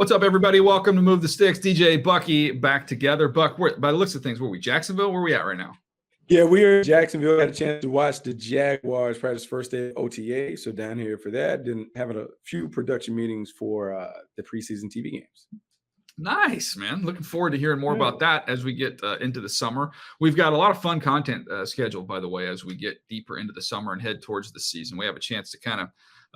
What's up, everybody? Welcome to Move the Sticks. DJ, Bucky, back together. Buck, by the looks of things, where are we? Jacksonville? Where are we at right now? Yeah, we are in Jacksonville. Had a chance to watch the Jaguars practice first day of OTA, so down here for that. Then having a few production meetings for the preseason TV games. Nice, man. Looking forward to hearing more about that as we get into the summer. We've got a lot of fun content scheduled, by the way, as we get deeper into the summer and head towards the season. We have a chance to kind of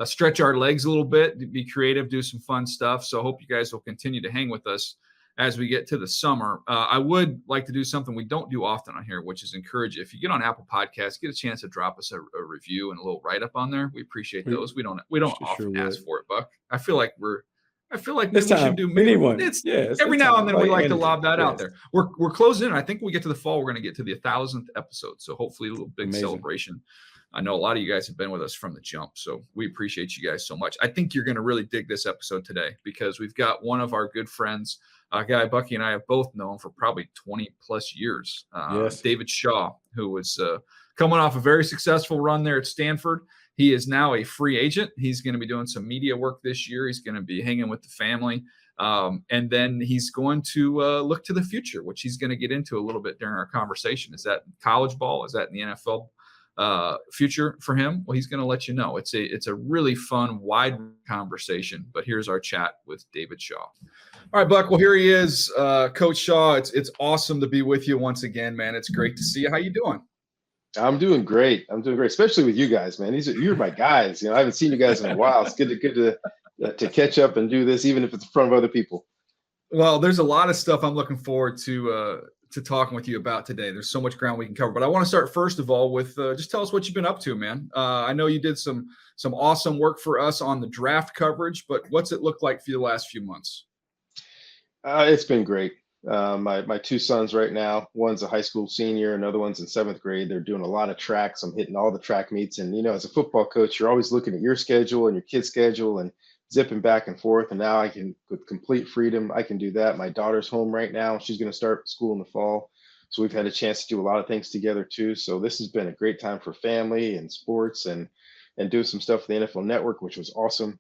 stretch our legs a little bit, be creative, do some fun stuff. So I hope you guys will continue to hang with us as we get to the summer. I would like to do something we don't do often on here, which is encourage you. If you get on Apple Podcasts, get a chance to drop us a review and a little write-up on there. We appreciate those. We don't often ask for it, Buck. I feel like maybe we should do anyone. Every now and then we like to lob that out there. We're closing in. I think when we get to the fall, we're going to get to the 1,000th episode. So hopefully a little big celebration. I know a lot of you guys have been with us from the jump, so we appreciate you guys so much. I think you're going to really dig this episode today because we've got one of our good friends, a guy Bucky and I have both known for probably 20 plus years, David Shaw, who was coming off a very successful run there at Stanford. He is now a free agent. He's going to be doing some media work this year. He's going to be hanging with the family. And then he's going to look to the future, which he's going to get into a little bit during our conversation. Is that college ball? Is that in the NFL future for him? Well, he's going to let you know. It's a really fun, wide conversation. But here's our chat with David Shaw. All right, Buck. Well, here he is, Coach Shaw. It's awesome to be with you once again, man. It's great to see you. How you doing? I'm doing great, especially with you guys, man. You're my guys. I haven't seen you guys in a while. It's good to catch up and do this, even if it's in front of other people. Well, there's a lot of stuff I'm looking forward to talking with you about today. There's so much ground we can cover, but I want to start first of all with just tell us what you've been up to, man. I know you did some awesome work for us on the draft coverage, but what's it look like for you the last few months? It's been great. My two sons right now, one's a high school senior, another one's in 7th grade. They're doing a lot of tracks. I'm hitting all the track meets. And, as a football coach, you're always looking at your schedule and your kid's schedule and zipping back and forth. And now I can, with complete freedom, I can do that. My daughter's home right now. She's going to start school in the fall. So we've had a chance to do a lot of things together too. So this has been a great time for family and sports and do some stuff with the NFL Network, which was awesome.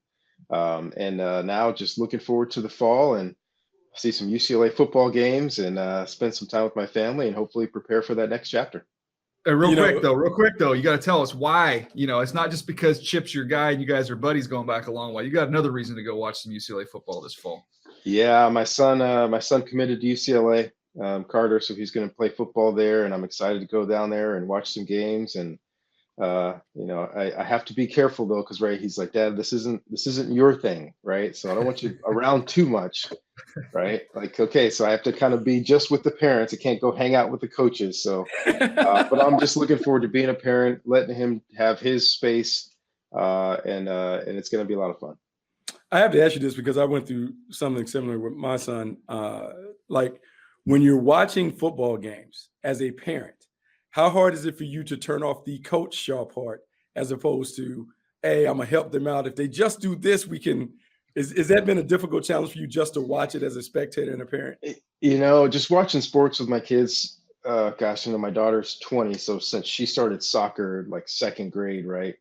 Now just looking forward to the fall and see some UCLA football games and spend some time with my family and hopefully prepare for that next chapter. Real quick though, you got to tell us why. It's not just because Chip's your guy and you guys are buddies going back a long way. You got another reason to go watch some UCLA football this fall. Yeah, my son committed to UCLA, Carter, so he's going to play football there, and I'm excited to go down there and watch some games. And I have to be careful though, because he's like, Dad, this isn't your thing, right? So I don't want you around too much, right? Like, okay, so I have to kind of be just with the parents. I can't go hang out with the coaches. So, but I'm just looking forward to being a parent, letting him have his space, and it's going to be a lot of fun. I have to ask you this because I went through something similar with my son. Like when you're watching football games as a parent, how hard is it for you to turn off the Coach Shaw part as opposed to, hey, I'm going to help them out. If they just do this, we can. Is that been a difficult challenge for you just to watch it as a spectator and a parent? Just watching sports with my kids, my daughter's 20. So since she started soccer, like 2nd grade, right,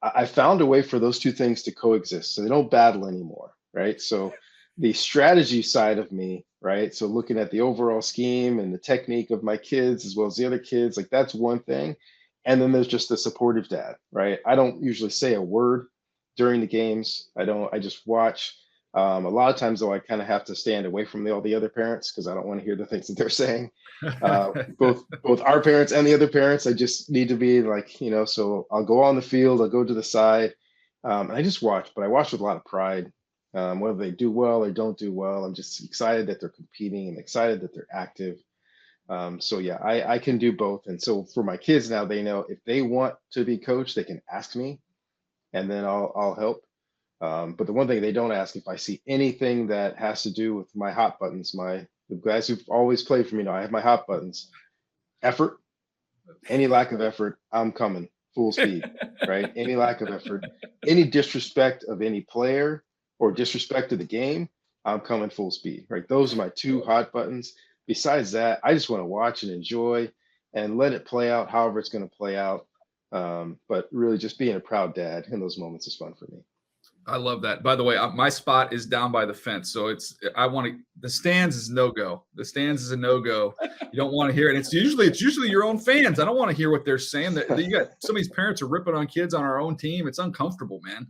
I found a way for those two things to coexist. So they don't battle anymore, right? So the strategy side of me, right? So looking at the overall scheme and the technique of my kids as well as the other kids, like that's one thing. And then there's just the supportive dad, right? I don't usually say a word during the games. I just watch. A lot of times though, I kind of have to stand away from all the other parents because I don't want to hear the things that they're saying. Both our parents and the other parents, I just need to be like, so I'll go on the field, I'll go to the side, and I just watch, but I watch with a lot of pride. Whether they do well or don't do well, I'm just excited that they're competing and excited that they're active. I can do both. And so for my kids now, they know if they want to be coached, they can ask me and then I'll help. But the one thing they don't ask, if I see anything that has to do with my hot buttons, the guys who've always played for me know I have my hot buttons. Effort, any lack of effort, I'm coming full speed, right? Any lack of effort, any disrespect of any player or disrespect to the game, I'm coming full speed, right? Those are my two hot buttons. Besides that, I just want to watch and enjoy and let it play out however it's going to play out. But really just being a proud dad in those moments is fun for me. I love that. By the way, my spot is down by the fence, so the stands is no go. The stands is a no go. You don't want to hear it. It's usually your own fans. I don't want to hear what they're saying. That you got some of these parents are ripping on kids on our own team. It's uncomfortable, man.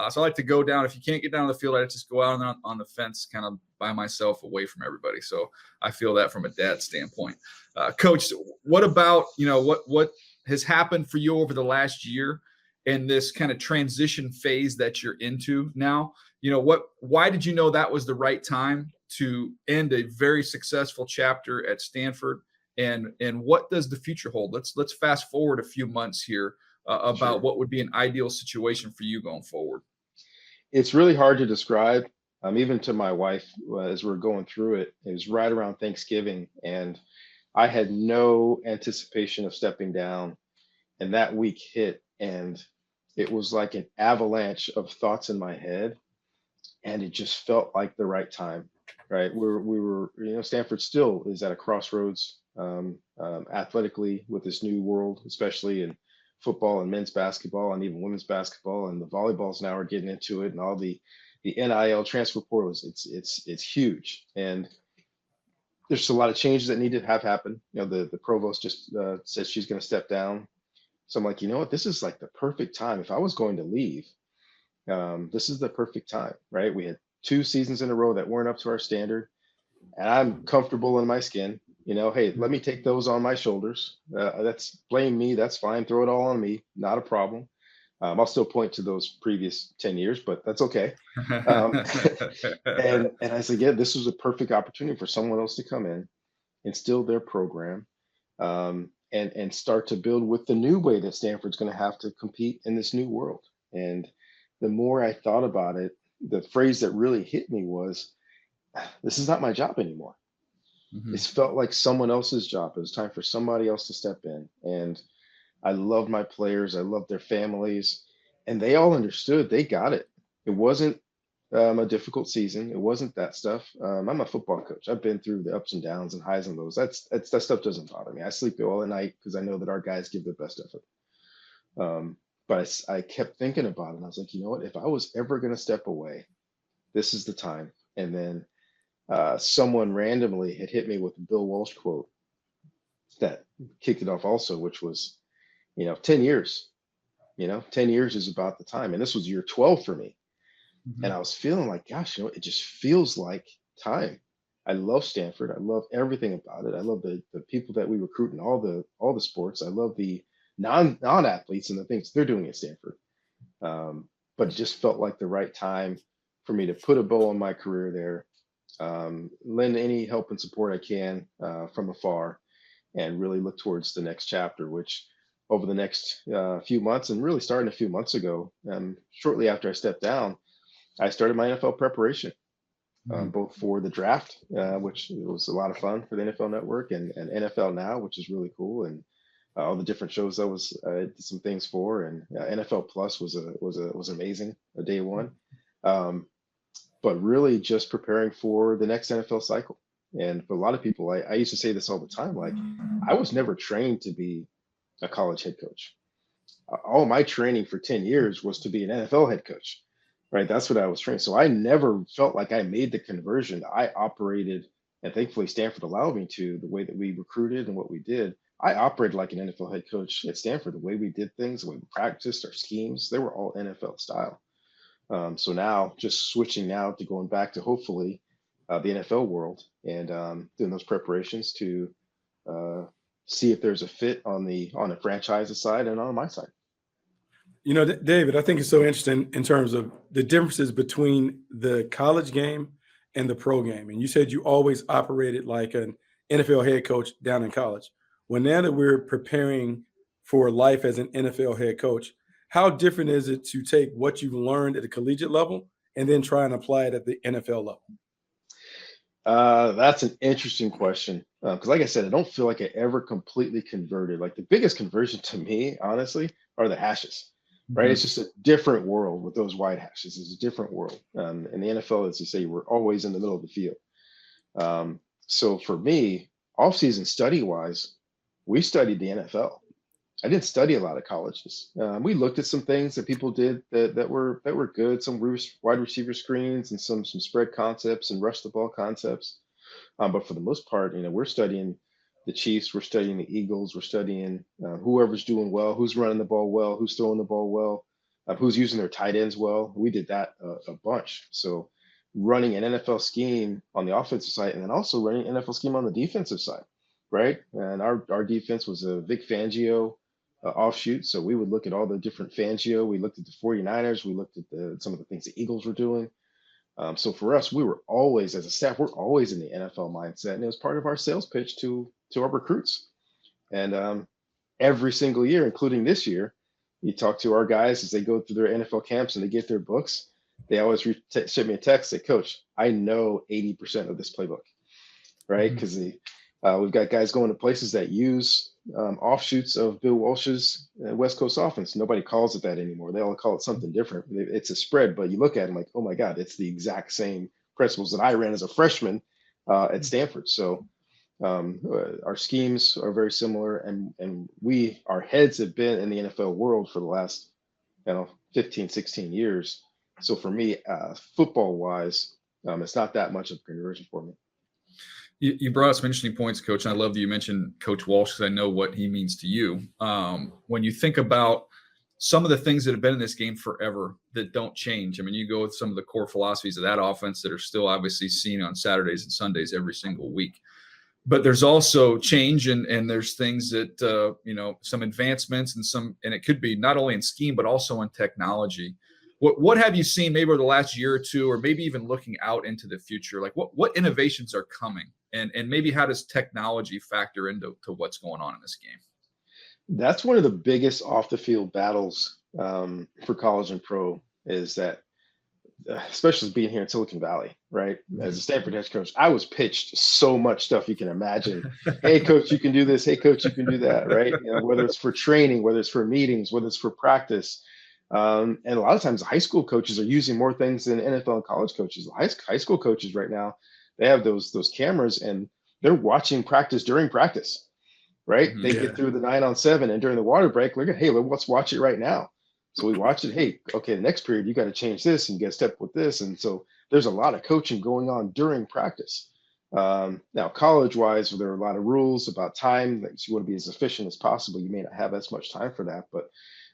So I like to go down. If you can't get down to the field, I just go out on the fence, kind of by myself, away from everybody. So I feel that from a dad standpoint. Coach, what about what has happened for you over the last year? In this kind of transition phase that you're into now, why did you know that was the right time to end a very successful chapter at Stanford, and what does the future hold? Let's fast forward a few months here about Sure. what would be an ideal situation for you going forward. It's really hard to describe. Even to my wife, as we're going through it, it was right around Thanksgiving, and I had no anticipation of stepping down. And that week hit, and it was like an avalanche of thoughts in my head, and it just felt like the right time. Right, we were, Stanford still is at a crossroads athletically with this new world, especially in football and men's basketball and even women's basketball, and the volleyballs now are getting into it, and all the NIL transfer portals. It's huge, and there's a lot of changes that need to have happen. The provost just said she's going to step down. So I'm like, you know what? This is like the perfect time. If I was going to leave, this is the perfect time, right? We had 2 seasons in a row that weren't up to our standard, and I'm comfortable in my skin. Hey, let me take those on my shoulders. That's blame me. That's fine. Throw it all on me. Not a problem. I'll still point to those previous 10 years, but that's okay. And I said, yeah, this was a perfect opportunity for someone else to come in, instill their program, and start to build with the new way that Stanford's going to have to compete in this new world. And the more I thought about it, the phrase that really hit me was, this is not my job anymore. Mhm. It felt like someone else's job. It was time for somebody else to step in. And I love my players. I love their families. And they all understood. They got it. It wasn't a difficult season. It wasn't that stuff. I'm a football coach. I've been through the ups and downs and highs and lows. That stuff doesn't bother me. I sleep well at night because I know that our guys give their best effort. But I kept thinking about it. And I was like, you know what? If I was ever going to step away, this is the time. And then someone randomly had hit me with a Bill Walsh quote that kicked it off also, which was, 10 years, 10 years is about the time. And this was year 12 for me. Mhm. And I was feeling like, gosh, it just feels like time. I love Stanford. I love everything about it. I love the people that we recruit in all the sports. I love the non-athletes and the things they're doing at Stanford. But it just felt like the right time for me to put a bow on my career there, lend any help and support I can from afar, and really look towards the next chapter, which over the next few months, and really starting a few months ago, shortly after I stepped down, I started my NFL preparation, Mhm. both for the draft, which was a lot of fun for the NFL Network, and NFL Now, which is really cool, and all the different shows I did some things for, and NFL Plus was amazing, day one. Um, but really just preparing for the next NFL cycle. And for a lot of people, I used to say this all the time, like I was never trained to be a college head coach. All my training for 10 years was to be an NFL head coach, right? That's what I was trained. So I never felt like I made the conversion. I operated, and thankfully Stanford allowed me to, the way that we recruited and what we did. I operated like an NFL head coach at Stanford. The way we did things, the way we practiced, our schemes, they were all NFL style. So now just switching now to going back to hopefully the NFL world, and doing those preparations to uh, see if there's a fit on the franchise side and on my side. David, I think it's so interesting in terms of the differences between the college game and the pro game. And you said you always operated like an NFL head coach down in college. Well, now that we're preparing for life as an NFL head coach, how different is it to take what you've learned at the collegiate level and then try and apply it at the NFL level? That's an interesting question, because, like I said, I don't feel like I ever completely converted. Like the biggest conversion to me, honestly, are the hashes. Right? It's Mhm. just a different world with those wide hashes. It's a different world. In the NFL, as you say, we're always in the middle of the field. So for me, off-season study wise, we studied the NFL. I didn't study a lot of colleges. We looked at some things that people did that were good, some wide receiver screens and some spread concepts and rush the ball concepts. But for the most part, we're studying the Chiefs, we're studying the Eagles, we're studying whoever's doing well, who's running the ball well, who's throwing the ball well, who's using their tight ends well. We did that a bunch. So running an NFL scheme on the offensive side, and then also running an NFL scheme on the defensive side, right? And our defense was a Vic Fangio offshoot. So we would look at all the different Fangio. We looked at the 49ers. We looked at some of the things the Eagles were doing. So for us, we were always, as a staff, we're always in the NFL mindset, and it was part of our sales pitch to our recruits. And every single year, including this year, you talk to our guys as they go through their NFL camps and they get their books. They always send me a text, say, "Coach, I know 80% of this playbook," right? Because we've got guys going to places that use offshoots of Bill Walsh's West Coast offense. Nobody calls it that anymore. They all call it something different. It's a spread, but you look at it like, oh my God, it's the exact same principles that I ran as a freshman at Stanford. So our schemes are very similar, and our heads have been in the NFL world for the last 15, 16 years. So for me, football wise, it's not that much of a conversion for me. You brought up some interesting points, Coach, and I love that you mentioned Coach Walsh because I know what he means to you. When you think about some of the things that have been in this game forever that don't change, I mean, you go with some of the core philosophies of that offense that are still obviously seen on Saturdays and Sundays every single week. But there's also change, and there's things that, some advancements and it could be not only in scheme, but also in technology. What have you seen maybe over the last year or two, or maybe even looking out into the future? Like what innovations are coming, and maybe how does technology factor into what's going on in this game? That's one of the biggest off the field battles for college and pro is that, especially being here in Silicon Valley, right? As a Stanford head coach, I was pitched so much stuff you can imagine. Hey, coach, you can do this. Hey, coach, you can do that, right? Whether it's for training, whether it's for meetings, whether it's for practice. And a lot of times high school coaches are using more things than NFL and college coaches. High school coaches right now, they have those cameras and they're watching practice during practice, right? They get through the 9-on-7 and during the water break, look at, hey, let's watch it right now. So we watch it. Hey, okay, the next period, you got to change this and you got to step with this. And so there's a lot of coaching going on during practice. Now, college-wise, there are a lot of rules about time. That you want to be as efficient as possible. You may not have as much time for that, but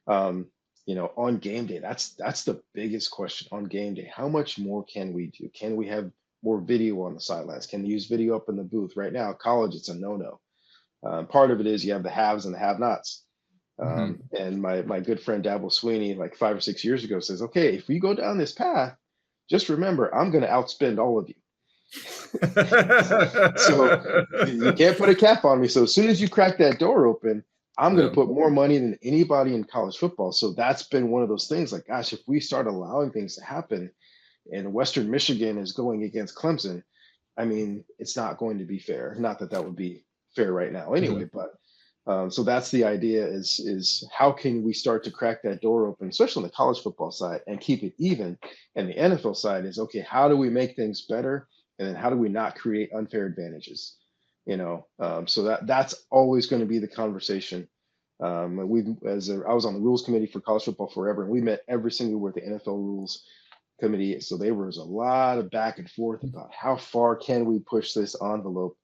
on game day, that's the biggest question on game day. How much more can we do? Can we have more video on the sidelines? Can they use video up in the booth? Right now, college, it's a no-no. Part of it is you have the haves and the have-nots. And my good friend Dabble Sweeney, like 5 or 6 years ago, says, okay, if we go down this path, just remember, I'm going to outspend all of you. So you can't put a cap on me. So as soon as you crack that door open, I'm going to put more money than anybody in college football. So that's been one of those things like, gosh, if we start allowing things to happen and Western Michigan is going against Clemson, I mean, it's not going to be fair. Not that would be fair right now anyway, but so that's the idea is how can we start to crack that door open, especially on the college football side, and keep it even. And the NFL side is, okay, how do we make things better? And then how do we not create unfair advantages? So that's always going to be the conversation. I was on the rules committee for college football forever, and we met every single year with the NFL rules committee. So there was a lot of back and forth about how far can we push this envelope.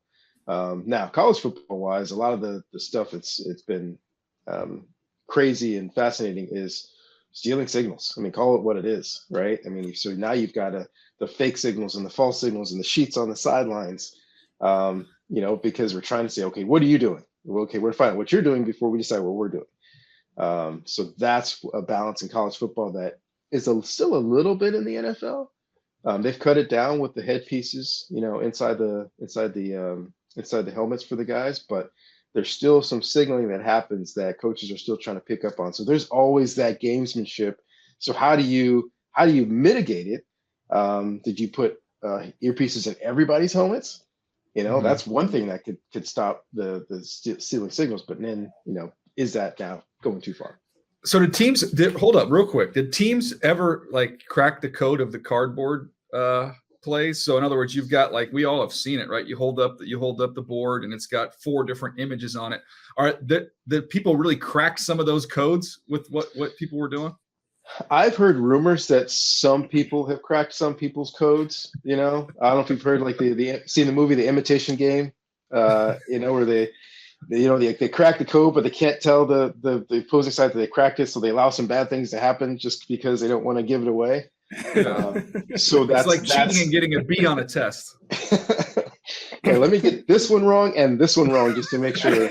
Now, college football wise, a lot of the stuff it's been crazy and fascinating is stealing signals. I mean, call it what it is, right? I mean, so now you've got the fake signals and the false signals and the sheets on the sidelines, because we're trying to say, okay, what are you doing? Well, okay, we're finding what you're doing before we decide what we're doing. So that's a balance in college football that is still a little bit in the NFL. They've cut it down with the headpieces, inside the helmets for the guys, but there's still some signaling that happens that coaches are still trying to pick up on. So there's always that gamesmanship. So how do you mitigate it? Did you put earpieces in everybody's helmets? That's one thing that could stop the stealing signals. But then, is that now going too far? So hold up real quick. Did teams ever crack the code of the cardboard plays. So in other words, you've got, like, we all have seen it, right? You hold up the board and it's got 4 different images on it. Are the people really crack some of those codes with what people were doing? I've heard rumors that some people have cracked some people's codes. I don't know if you've heard, like, seen the movie The Imitation Game, where they crack the code, but they can't tell the opposing side that they cracked it, so they allow some bad things to happen just because they don't want to give it away. So it's like cheating and getting a B on a test. Okay, let me get this one wrong and this one wrong just to make sure.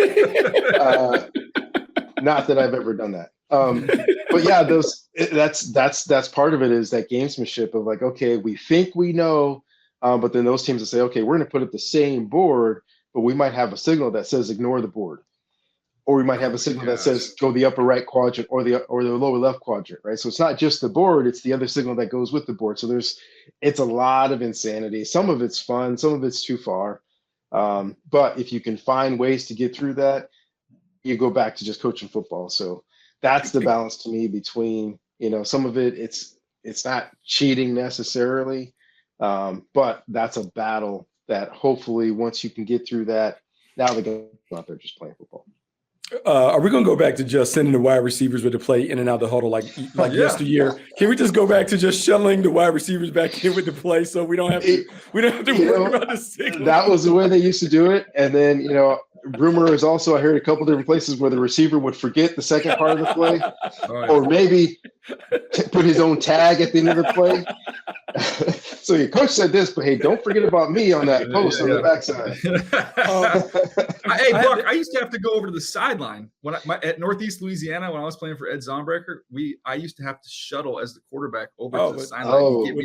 Not that I've ever done that. But yeah, that's part of it, is that gamesmanship of, like, okay, we think we know, but then those teams will say, okay, we're going to put up the same board, but we might have a signal that says ignore the board, or we might have a signal that says go the upper right quadrant or the lower left quadrant, right? So it's not just the board; it's the other signal that goes with the board. So it's a lot of insanity. Some of it's fun, some of it's too far. But if you can find ways to get through that, you go back to just coaching football. So that's the balance to me between, some of it, it's not cheating necessarily, but that's a battle that hopefully once you can get through that, now they're going out there just playing football. Are we going to go back to just sending the wide receivers with the play in and out the huddle like yesteryear? Can we just go back to just shuttling the wide receivers back in with the play so we don't have to worry about the signal? That was the way they used to do it. And then, rumor is also, I heard a couple different places where the receiver would forget the second part of the play, or maybe put his own tag at the end of the play. So your coach said this, but hey, don't forget about me on that post on the backside. Hey, Buck, I used to have to go over to the sideline at Northeast Louisiana when I was playing for Ed Zonbreaker. I used to have to shuttle as the quarterback over to the sideline.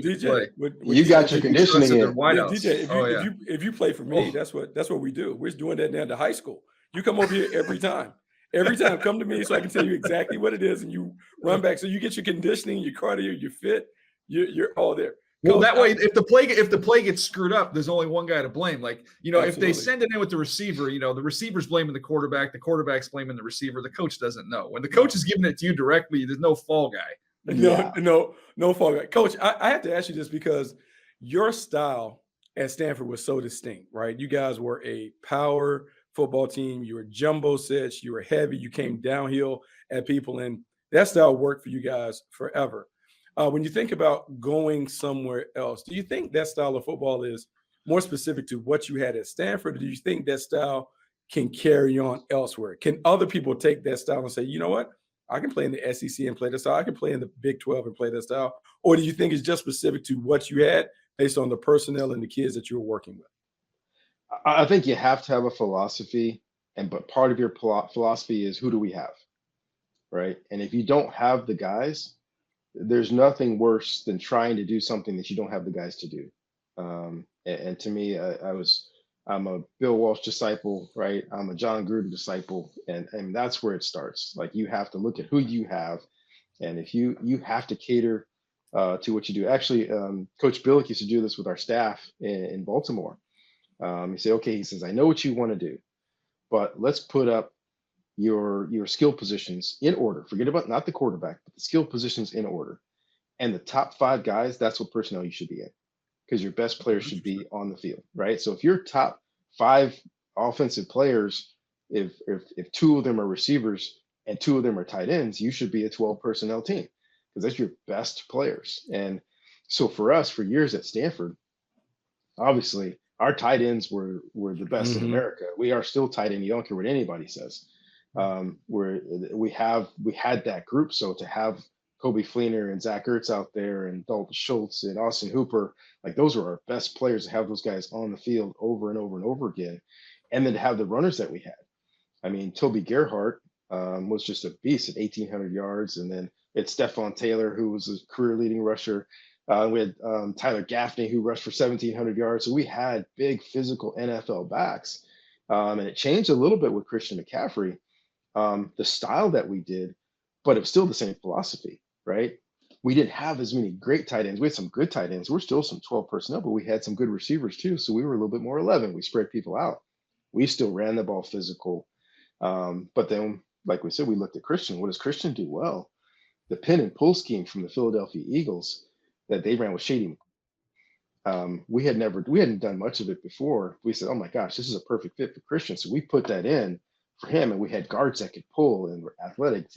You got your conditioning in. DJ, if you play for me, that's what we do. We're doing that down to high school. You come over here every time. Every time, come to me so I can tell you exactly what it is, and you run back. So you get your conditioning, your cardio, your fit. You're all there. Well, that way, if the play gets screwed up, there's only one guy to blame. Like, if they send it in with the receiver, the receiver's blaming the quarterback's blaming the receiver. The coach doesn't know. When the coach is giving it to you directly, there's no fall guy. No fall guy. Coach, I have to ask you this because your style at Stanford was so distinct, right? You guys were a power football team. You were jumbo sets. You were heavy. You came downhill at people, and that style worked for you guys forever. When you think about going somewhere else, do you think that style of football is more specific to what you had at Stanford, or do you think that style can carry on elsewhere? Can other people take that style and say, you know what, I can play in the SEC and play that style, I can play in the Big 12 and play that style? Or do you think it's just specific to what you had based on the personnel and the kids that you were working with? I think you have to have a philosophy, but part of your philosophy is, who do we have, right? And if you don't have the guys, there's nothing worse than trying to do something that you don't have the guys to do. And to me, I'm a Bill Walsh disciple, right? I'm a John Gruden disciple, and that's where it starts. Like, you have to look at who you have, and if you have to cater to what you do. Actually, Coach Billick used to do this with our staff in Baltimore. He said, okay, he says, I know what you want to do, but let's put up your skill positions in order. Forget about not the quarterback, but the skill positions in order. And the top 5 guys, that's what personnel you should be in, because your best players should be on the field, right? So if your top 5 offensive players, if 2 of them are receivers and 2 of them are tight ends, you should be a 12 personnel team, because that's your best players. And so for us, for years at Stanford, obviously our tight ends were the best in America. We are still tight end. You don't care what anybody says. We had that group. So to have Kobe Fleener and Zach Ertz out there and Dalton Schultz and Austin Hooper, like, those were our best players, to have those guys on the field over and over and over again. And then to have the runners that we had. I mean, Toby Gerhart was just a beast at 1,800 yards. And then it's Stephon Taylor, who was a career leading rusher. We had Tyler Gaffney, who rushed for 1,700 yards. So we had big physical NFL backs. And it changed a little bit with Christian McCaffrey, the style that we did, but it was still the same philosophy, right? We didn't have as many great tight ends. We had some good tight ends. We're still some 12 personnel, but we had some good receivers too. So we were a little bit more 11. We spread people out. We still ran the ball physical. But then, like we said, we looked at Christian. What does Christian do well? The pin and pull scheme from the Philadelphia Eagles that they ran with Shady. we hadn't done much of it before. We said, oh my gosh, this is a perfect fit for Christian. So we put that in for him, and we had guards that could pull and were athletic.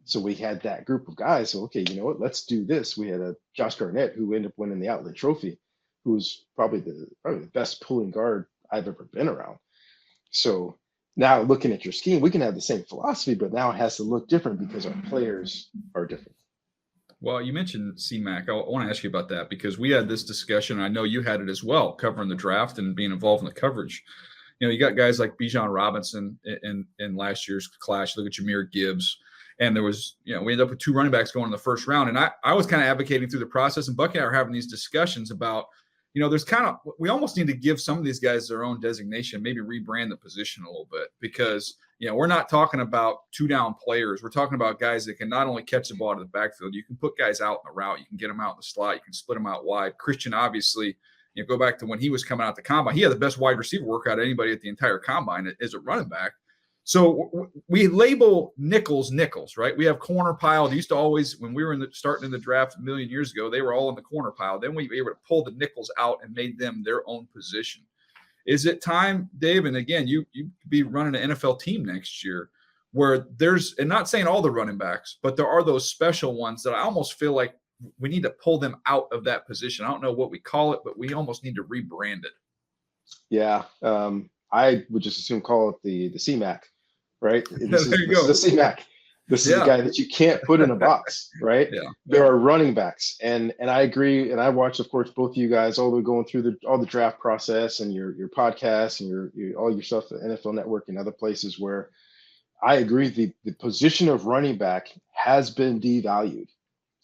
So we had that group of guys. So, okay, you know what, let's do this. We had a Josh Garnett who ended up winning the Outlet Trophy, who was probably the best pulling guard I've ever been around. So now looking at your scheme, we can have the same philosophy, but now it has to look different because our players are different. Well, you mentioned CMAC. I want to ask you about that because we had this discussion. I know you had it as well, covering the draft and being involved in the coverage. You know, you got guys like Bijan Robinson in last year's class. Look at Jahmyr Gibbs. And there was, you know, we ended up with 2 running backs going in the first round. And I was kind of advocating through the process, and Bucky and I were having these discussions about, you know, we almost need to give some of these guys their own designation, maybe rebrand the position a little bit, because, you know, we're not talking about 2-down players. We're talking about guys that can not only catch the ball out of the backfield, you can put guys out in the route, you can get them out in the slot, you can split them out wide. Christian, obviously, you know, go back to when he was coming out the combine, he had the best wide receiver workout of anybody at the entire combine as a running back. So we label nickels, right? We have corner pile. They used to always, when we were starting in the draft a million years ago, they were all in the corner pile. Then we were able to pull the nickels out and made them their own position. Is it time, Dave? And again, you could be running an NFL team next year where there's, and not saying all the running backs, but there are those special ones that I almost feel like we need to pull them out of that position. I don't know what we call it, but we almost need to rebrand it. Yeah. I would just assume call it the CMAC. Right. This is the CMAC. This is a guy that you can't put in a box, right? Yeah. There are running backs, and I agree. And I watched, of course, both of you guys all the way going through all the draft process and your podcast and your all your stuff at NFL Network and other places where I agree the position of running back has been devalued.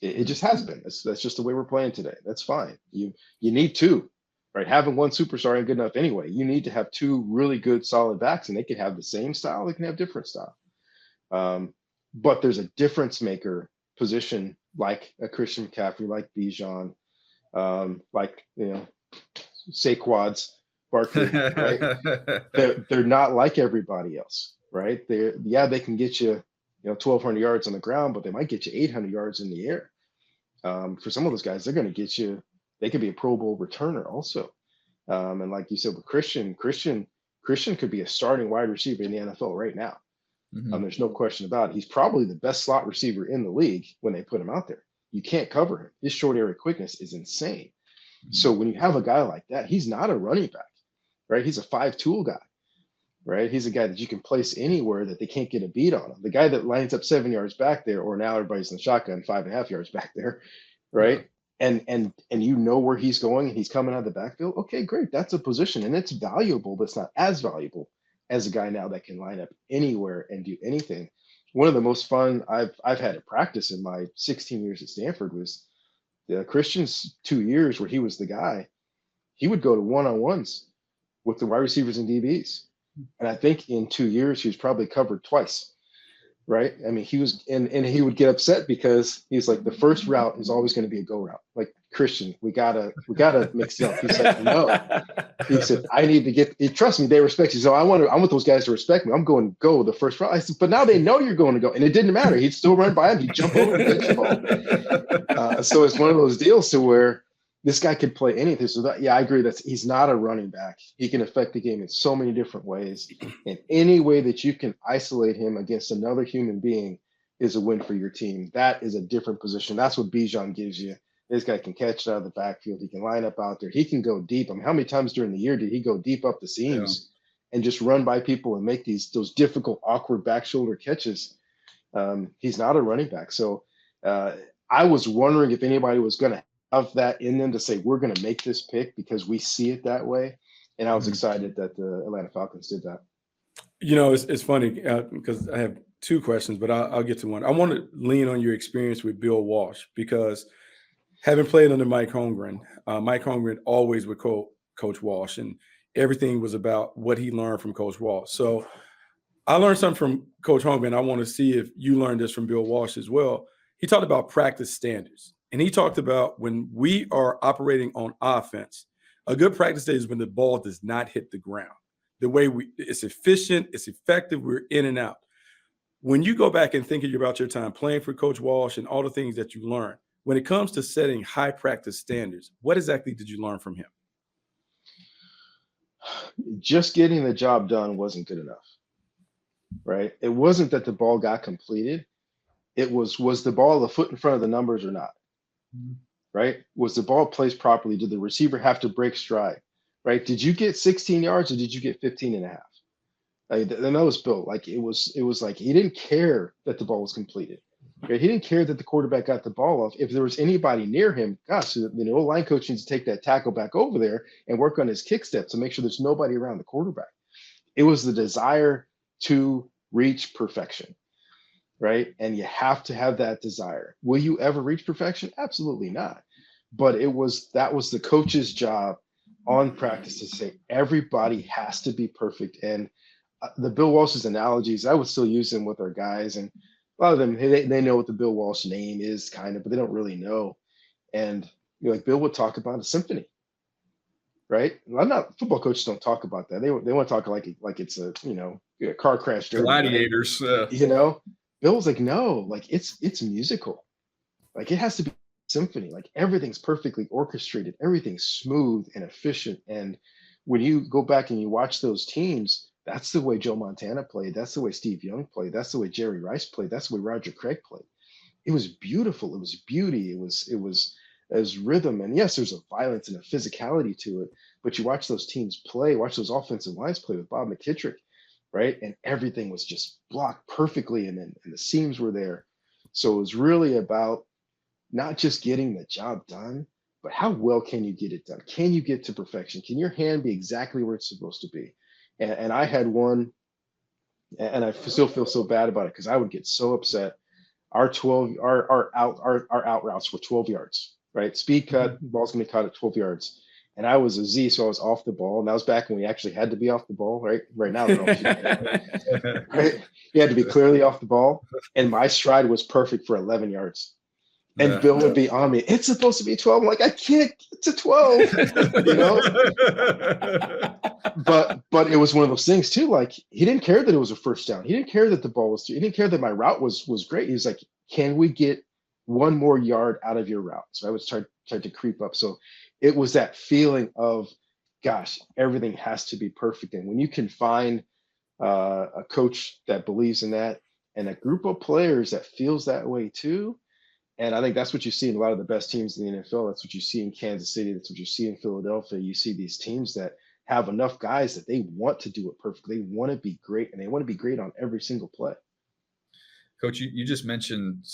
It just has been. That's just the way we're playing today. That's fine. You need 2. Right, having 1 superstar ain't good enough anyway. You need to have 2 really good, solid backs, and they can have the same style. They can have different style. But there's a difference maker position like a Christian McCaffrey, like Bijan, like, you know, Saquon's, Barkley. Right? They're not like everybody else, right? They can get you, 1,200 yards on the ground, but they might get you 800 yards in the air. For some of those guys, they're going to get you. They could be a Pro Bowl returner also. And like you said with Christian could be a starting wide receiver in the NFL right now. Mm-hmm. There's no question about it. He's probably the best slot receiver in the league when they put him out there. You can't cover him. His short area quickness is insane. Mm-hmm. So when you have a guy like that, he's not a running back, right? He's a 5-tool guy, right? He's a guy that you can place anywhere that they can't get a beat on him. The guy that lines up 7 yards back there, or now everybody's in the shotgun 5.5 yards back there, right? Yeah. And you know where he's going and he's coming out of the backfield. Okay, great. That's a position and it's valuable, but it's not as valuable as a guy now that can line up anywhere and do anything. One of the most fun I've had to practice in my 16 years at Stanford was the Christian's 2 years where he was the guy. He would go to one-on-ones with the wide receivers and DBs. And I think in 2 years, he was probably covered twice. Right. I mean, he was, and he would get upset because he's like, the first route is always going to be a go route. Like, Christian, we gotta mix it up. He's like, no. He said, I need to get. Trust me, they respect you. So I want those guys to respect me. I'm going to go the first route. I said, but now they know you're going to go, and it didn't matter. He'd still run by him. He'd jump over and catch the ball. So it's one of those deals to where this guy could play anything. So I agree that he's not a running back. He can affect the game in so many different ways. And any way that you can isolate him against another human being is a win for your team. That is a different position. That's what Bijan gives you. This guy can catch it out of the backfield. He can line up out there. He can go deep. I mean, how many times during the year did he go deep up the seams and just run by people and make those difficult, awkward back shoulder catches? He's not a running back. So I was wondering if anybody was going to have that in them to say, we're going to make this pick because we see it that way. And I was excited that the Atlanta Falcons did that. It's funny because I have 2 questions, but I'll get to one. I want to lean on your experience with Bill Walsh because having played under Mike Holmgren always would Coach Walsh, and everything was about what he learned from Coach Walsh. So I learned something from Coach Holmgren. I want to see if you learned this from Bill Walsh as well. He talked about practice standards, and he talked about when we are operating on offense, a good practice day is when the ball does not hit the ground. The way it's efficient, it's effective, we're in and out. When you go back and think about your time playing for Coach Walsh and all the things that you learned, when it comes to setting high practice standards, what exactly did you learn from him? Just getting the job done wasn't good enough, right? It wasn't that the ball got completed. It was the ball a foot in front of the numbers or not, right? Was the ball placed properly? Did the receiver have to break stride, right? Did you get 16 yards or did you get 15 and a half? Like, and that was Bill. Like it was like he didn't care that the ball was completed. Right? He didn't care that the quarterback got the ball off. If there was anybody near him, gosh, the line coach needs to take that tackle back over there and work on his kick steps to make sure there's nobody around the quarterback. It was the desire to reach perfection, right? And you have to have that desire. Will you ever reach perfection? Absolutely not. But that was the coach's job on practice to say everybody has to be perfect. And the Bill Walsh's analogies, I would still use them with our guys, and a lot of them they know what the Bill Walsh name is, kind of, but they don't really know. And like Bill would talk about a symphony, right? I'm not football coaches don't talk about that. They want to talk like it's a a car crash derby, gladiators. Right? Bill was like, no, like it's musical, like it has to be symphony, like everything's perfectly orchestrated, everything's smooth and efficient. And when you go back and you watch those teams, that's the way Joe Montana played. That's the way Steve Young played. That's the way Jerry Rice played. That's the way Roger Craig played. It was beautiful. It was beauty. It was rhythm. And yes, there's a violence and a physicality to it. But you watch those teams play, watch those offensive lines play with Bob McKittrick, right? And everything was just blocked perfectly, and the seams were there. So it was really about not just getting the job done, but how well can you get it done? Can you get to perfection? Can your hand be exactly where it's supposed to be? And I had one, and I still feel so bad about it because I would get so upset. Our out routes were 12 yards, right? Speed cut, ball's gonna be caught at 12 yards. And I was a Z, so I was off the ball. And that was back when we actually had to be off the ball, right? Right now, right? You had to be clearly off the ball. And my stride was perfect for 11 yards. And Bill would be on me. It's supposed to be 12. I'm like, I can't get to 12, But it was one of those things too. Like he didn't care that it was a first down. He didn't care that the ball was through. He didn't care that my route was great. He was like, can we get one more yard out of your route? So I was trying to creep up. So it was that feeling of, gosh, everything has to be perfect. And when you can find a coach that believes in that and a group of players that feels that way too. And I think that's what you see in a lot of the best teams in the NFL. That's what you see in Kansas City. That's what you see in Philadelphia. You see these teams that have enough guys that they want to do it perfectly. They want to be great, and they want to be great on every single play. Coach, you just mentioned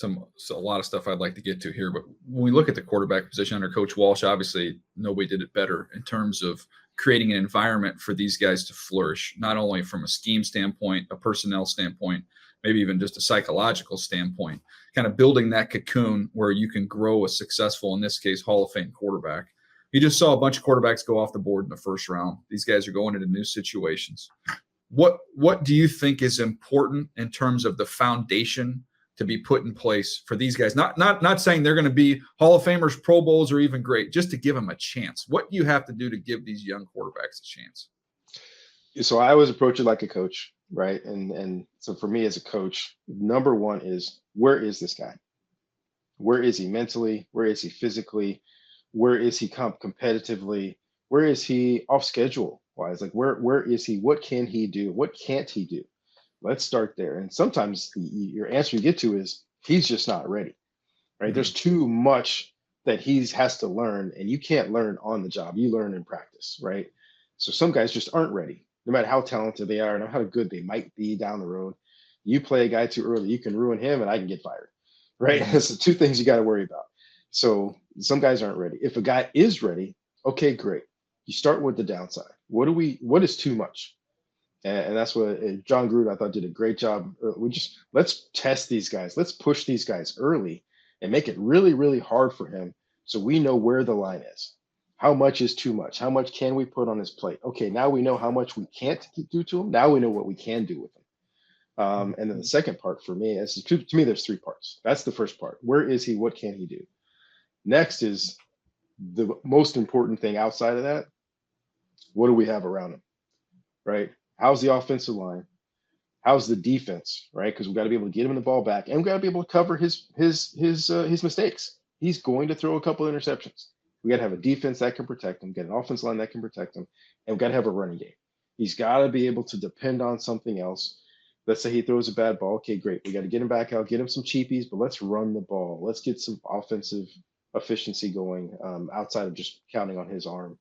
a lot of stuff I'd like to get to here, but when we look at the quarterback position under Coach Walsh, obviously nobody did it better in terms of creating an environment for these guys to flourish, not only from a scheme standpoint, a personnel standpoint, maybe even just a psychological standpoint, kind of building that cocoon where you can grow a successful, in this case, Hall of Fame quarterback. You just saw a bunch of quarterbacks go off the board in the first round. These guys are going into new situations. What do you think is important in terms of the foundation to be put in place for these guys? Not saying they're going to be Hall of Famers, Pro Bowls, or even great, just to give them a chance. What do you have to do to give these young quarterbacks a chance? So I always approach it like a coach, right? And so for me as a coach, number one is, where is this guy? Where is he mentally? Where is he physically? Where is he competitively? Where is he off schedule wise? Like where is he? What can he do? What can't he do? Let's start there. And sometimes your answer you get to is he's just not ready, right? There's too much that he has to learn, and you can't learn on the job. You learn in practice, right? So some guys just aren't ready, no matter how talented they are and how good they might be down the road. You play a guy too early, you can ruin him, and I can get fired, right? That's the two things you got to worry about. So some guys aren't ready. If a guy is ready, okay, great. You start with the downside. What is too much? And that's what John Gruden, I thought, did a great job. Let's test these guys. Let's push these guys early and make it really, really hard for him so we know where the line is. How much is too much? How much can we put on his plate? Okay, now we know how much we can't do to him. Now we know what we can do with him. And then the second part for me is, to me, there's three parts. That's the first part. Where is he? What can he do? Next is the most important thing outside of that. What do we have around him, right? How's the offensive line? How's the defense, right? Because we've got to be able to get him the ball back, and we've got to be able to cover his mistakes. he's going to throw a couple of interceptions. We got to have a defense that can protect him, get an offense line that can protect him, and we got to have a running game. He's got to be able to depend on something else. Let's say he throws a bad ball. Okay, great. We got to get him back out, get him some cheapies, but let's run the ball. Let's get some offensive efficiency going outside of just counting on his arm.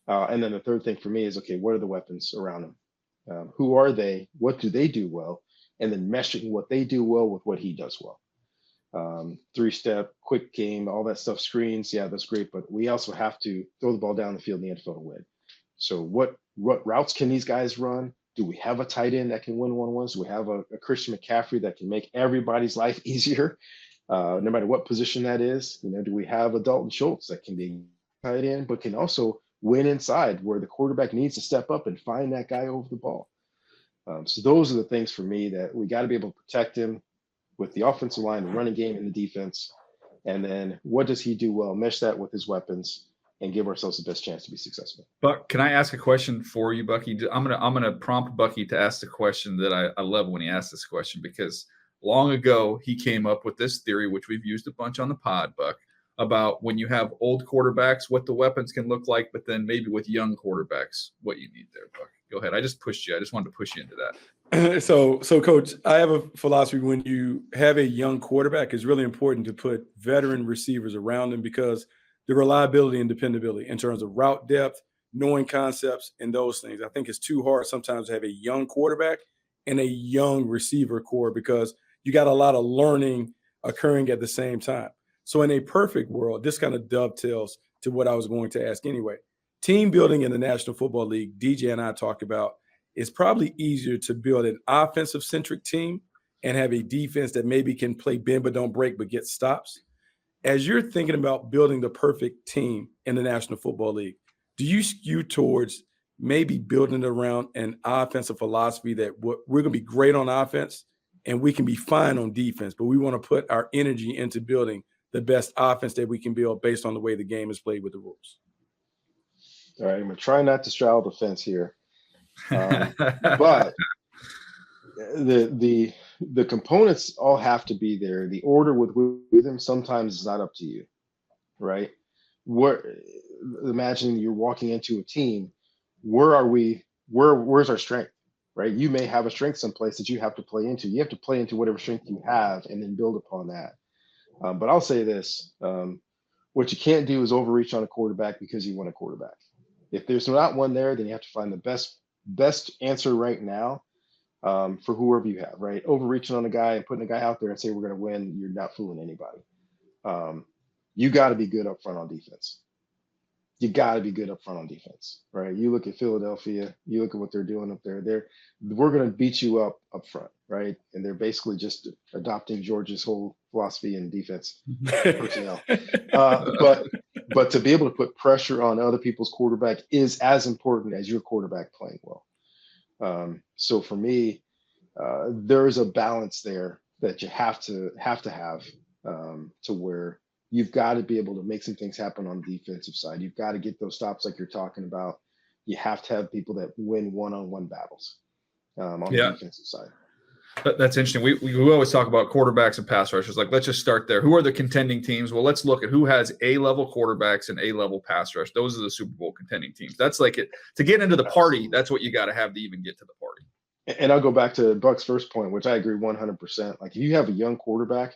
And then the third thing for me is, okay, what are the weapons around him? Who are they? What do they do well? And then meshing what they do well with what he does well. 3-step, quick game, all that stuff, screens. Yeah, that's great. But we also have to throw the ball down the field in the NFL to win. So what routes can these guys run? Do we have a tight end that can win one-on-ones? Do we have a Christian McCaffrey that can make everybody's life easier, no matter what position that is? Do we have a Dalton Schultz that can be tight end, but can also win inside where the quarterback needs to step up and find that guy over the ball? So those are the things for me that we got to be able to protect him with the offensive line, the running game, and the defense. And then what does he do well? Mesh that with his weapons and give ourselves the best chance to be successful. Buck, can I ask a question for you, Bucky? I'm gonna prompt Bucky to ask the question that I love when he asks this question, because long ago he came up with this theory, which we've used a bunch on the pod, Buck, about when you have old quarterbacks, what the weapons can look like, but then maybe with young quarterbacks, what you need there, Buck. Go ahead. I just pushed you. I just wanted to push you into that. So Coach, I have a philosophy when you have a young quarterback, it's really important to put veteran receivers around them, because the reliability and dependability in terms of route depth, knowing concepts, and those things. I think it's too hard sometimes to have a young quarterback and a young receiver core, because you got a lot of learning occurring at the same time. So in a perfect world, this kind of dovetails to what I was going to ask anyway. Team building in the National Football League, DJ and I talked about, it's probably easier to build an offensive-centric team and have a defense that maybe can play bend but don't break but get stops. As you're thinking about building the perfect team in the National Football League, do you skew towards maybe building it around an offensive philosophy that we're going to be great on offense and we can be fine on defense, but we want to put our energy into building the best offense that we can build based on the way the game is played with the rules? All right, I'm going to try not to straddle the fence here. But the components all have to be there. The order with them sometimes is not up to you, right? Imagine you're walking into a team. Where's our strength, right? You may have a strength someplace that you have to play into. You have to play into whatever strength you have and then build upon that. But I'll say this: what you can't do is overreach on a quarterback because you want a quarterback. If there's not one there, then you have to find the best answer right now for whoever you have, right? Overreaching on a guy and putting a guy out there and say we're going to win, you're not fooling anybody. You got to be good up front on defense. You got to be good up front on defense, right? You look at Philadelphia, you look at what they're doing up there. We're going to beat you up front, right? And they're basically just adopting George's whole philosophy in defense personnel. But to be able to put pressure on other people's quarterback is as important as your quarterback playing well. So for me, there is a balance there that you have to have to where you've got to be able to make some things happen on the defensive side. You've got to get those stops like you're talking about. You have to have people that win one-on-one battles on the defensive side. That's interesting. We always talk about quarterbacks and pass rushers. Like, let's just start there. Who are the contending teams? Well, let's look at who has A-level quarterbacks and A-level pass rush. Those are the Super Bowl contending teams. That's like it. To get into the party, that's what you got to have to even get to the party. And I'll go back to Buck's first point, which I agree 100%. Like, if you have a young quarterback,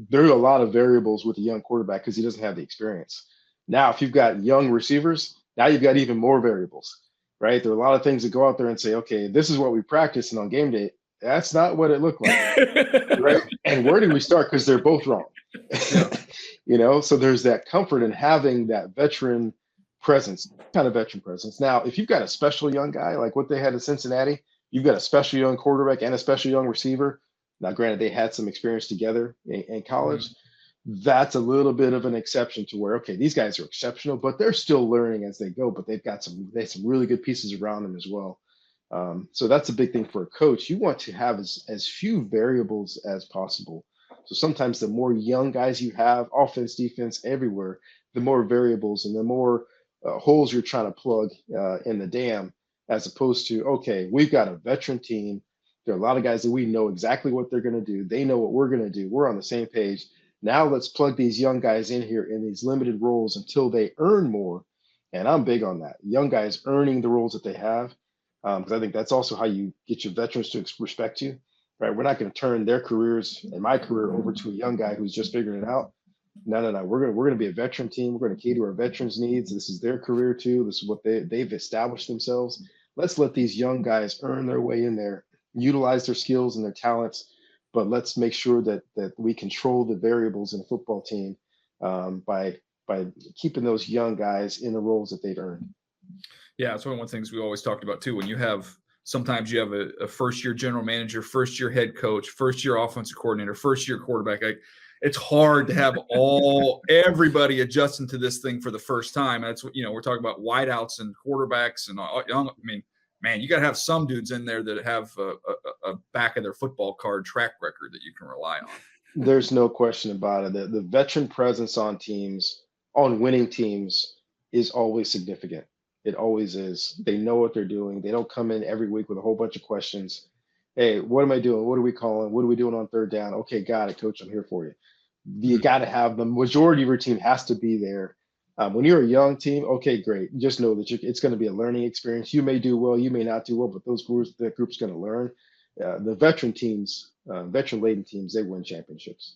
there are a lot of variables with a young quarterback because he doesn't have the experience. Now, if you've got young receivers, now you've got even more variables, right? There are a lot of things that go out there and say, okay, this is what we practiced, and on game day, that's not what it looked like, right? And where do we start? Because they're both wrong. So there's that comfort in having that veteran presence, kind of veteran presence. Now, if you've got a special young guy like what they had in Cincinnati, you've got a special young quarterback and a special young receiver. Now, granted, they had some experience together in college. Mm-hmm. That's a little bit of an exception to where, okay, these guys are exceptional, but they're still learning as they go. But they have some really good pieces around them as well. So that's a big thing for a coach. You want to have as few variables as possible. So sometimes the more young guys you have, offense, defense, everywhere, the more variables and the more holes you're trying to plug in the dam, as opposed to, okay, we've got a veteran team. There are a lot of guys that we know exactly what they're going to do. They know what we're going to do. We're on the same page. Now let's plug these young guys in here in these limited roles until they earn more. And I'm big on that. Young guys earning the roles that they have, because I think that's also how you get your veterans to respect you, right? We're not going to turn their careers and my career over to a young guy who's just figuring it out. No. We're gonna be a veteran team. We're gonna cater our veterans' needs. This is their career too. This is what they've established themselves. Let's let these young guys earn their way in there, utilize their skills and their talents, but let's make sure that we control the variables in a football team by keeping those young guys in the roles that they've earned. Yeah, it's one of the things we always talked about too. When you have sometimes you have a first-year general manager, first-year head coach, first-year offensive coordinator, first-year quarterback. It's hard to have everybody adjusting to this thing for the first time. That's what, we're talking about wideouts and quarterbacks and man, you got to have some dudes in there that have a back of their football card track record that you can rely on. There's no question about it. The veteran presence on teams, on winning teams, is always significant. It always is. They know what they're doing. They don't come in every week with a whole bunch of questions. Hey, what am I doing? What are we calling? What are we doing on third down? Okay, got it, coach. I'm here for you. You got to have the majority of your team has to be there. When you're a young team, okay, great. Just know that it's going to be a learning experience. You may do well, you may not do well, but that group's going to learn. The veteran teams, veteran-laden teams, they win championships.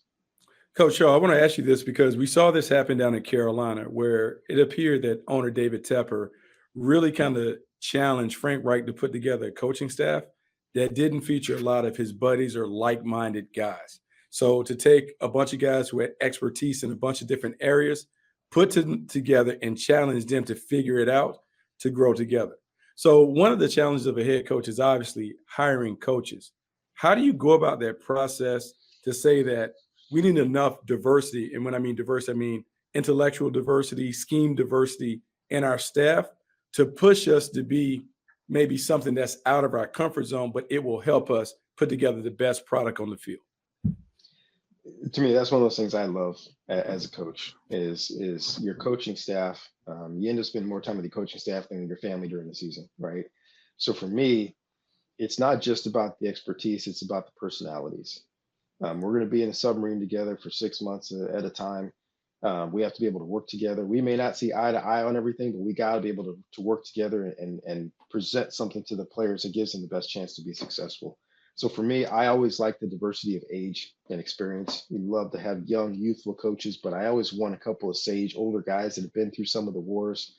Coach Shaw, I want to ask you this because we saw this happen down in Carolina where it appeared that owner David Tepper really kind of challenged Frank Reich to put together a coaching staff that didn't feature a lot of his buddies or like-minded guys. So to take a bunch of guys who had expertise in a bunch of different areas, put them together and challenge them to figure it out, to grow together. So one of the challenges of a head coach is obviously hiring coaches. How do you go about that process to say that we need enough diversity? And when I mean diversity, I mean intellectual diversity, scheme diversity in our staff to push us to be maybe something that's out of our comfort zone, but it will help us put together the best product on the field. To me, that's one of those things I love as a coach is your coaching staff. You end up spending more time with your coaching staff than with your family during the season, right? So for me, it's not just about the expertise, it's about the personalities. We're going to be in a submarine together for 6 months at a time. We have to be able to work together. We may not see eye to eye on everything, but we got to be able to work together and present something to the players that gives them the best chance to be successful. So for me, I always like the diversity of age and experience. We love to have young, youthful coaches, but I always want a couple of sage, older guys that have been through some of the wars,